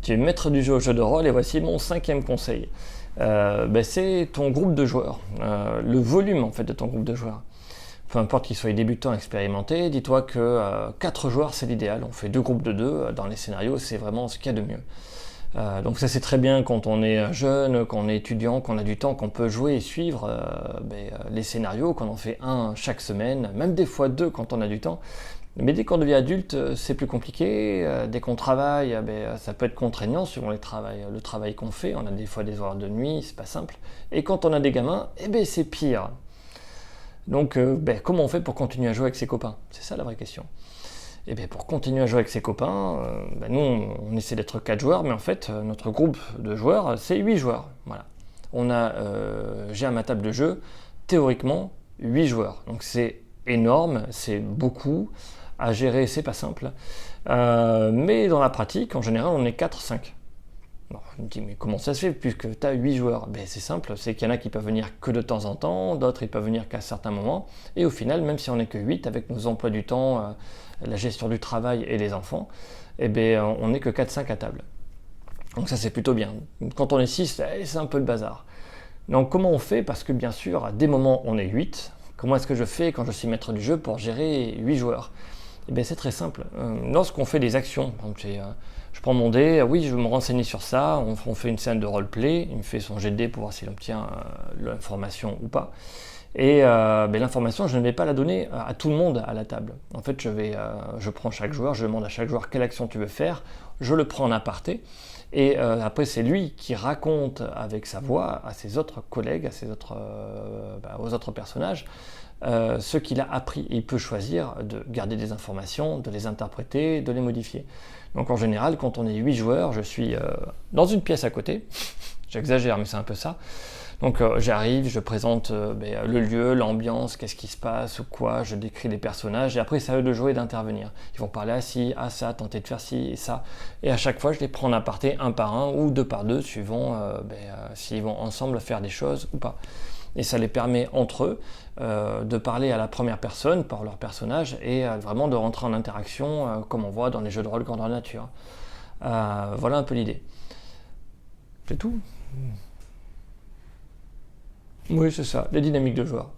Tu es maître du jeu au jeu de rôle et voici mon 5e conseil. C'est ton groupe de joueurs, le volume en fait de ton groupe de joueurs. Peu importe qu'ils soient débutants, expérimentés, dis-toi que 4 joueurs c'est l'idéal. On fait 2 groupes de 2 dans les scénarios, c'est vraiment ce qu'il y a de mieux. Donc ça c'est très bien quand on est jeune, quand on est étudiant, qu'on a du temps, qu'on peut jouer et suivre les scénarios, qu'on en fait un chaque semaine, même des fois 2 quand on a du temps. Mais dès qu'on devient adulte, c'est plus compliqué. Dès qu'on travaille, ça peut être contraignant suivant le travail qu'on fait. On a des fois des horaires de nuit, c'est pas simple. Et quand on a des gamins, c'est pire. Donc comment on fait pour continuer à jouer avec ses copains? C'est ça la vraie question. Pour continuer à jouer avec ses copains, nous on essaie d'être 4 joueurs, mais en fait notre groupe de joueurs c'est 8 joueurs. Voilà. J'ai à ma table de jeu théoriquement 8 joueurs. Donc c'est énorme, c'est beaucoup. À gérer, c'est pas simple. Mais dans la pratique, en général, on est 4-5. Bon, je me dis, mais comment ça se fait puisque tu as 8 joueurs? C'est simple, c'est qu'il y en a qui peuvent venir que de temps en temps, d'autres ils peuvent venir qu'à certains moments. Et au final, même si on n'est que 8, avec nos emplois du temps, la gestion du travail et les enfants, on n'est que 4-5 à table. Donc ça c'est plutôt bien. Quand on est 6, c'est un peu le bazar. Donc comment on fait? Parce que bien sûr, à des moments on est 8. Comment est-ce que je fais quand je suis maître du jeu pour gérer 8 joueurs? C'est très simple. Lorsqu'on fait des actions, donc je prends mon dé, oui, je veux me renseigner sur ça, on fait une scène de roleplay, il me fait son jet de dé pour voir s'il obtient l'information ou pas. Et l'information, je ne vais pas la donner à tout le monde à la table. En fait, je prends chaque joueur, je demande à chaque joueur quelle action tu veux faire, je le prends en aparté, et après c'est lui qui raconte avec sa voix à ses autres collègues, aux autres personnages, ce qu'il a appris. Et il peut choisir de garder des informations, de les interpréter, de les modifier. Donc en général, quand on est 8 joueurs, je suis dans une pièce à côté, j'exagère mais c'est un peu ça. Donc j'arrive, je présente le lieu, l'ambiance, qu'est-ce qui se passe ou quoi, je décris les personnages et après c'est à eux de jouer et d'intervenir. Ils vont parler à ci, à ça, tenter de faire ci et ça. Et à chaque fois je les prends en aparté un par un ou 2 par 2 suivant s'ils vont ensemble faire des choses ou pas. Et ça les permet entre eux de parler à la première personne par leur personnage et vraiment de rentrer en interaction comme on voit dans les jeux de rôle grandeur nature. Voilà un peu l'idée. C'est tout. Oui, c'est ça, les dynamiques de joueurs.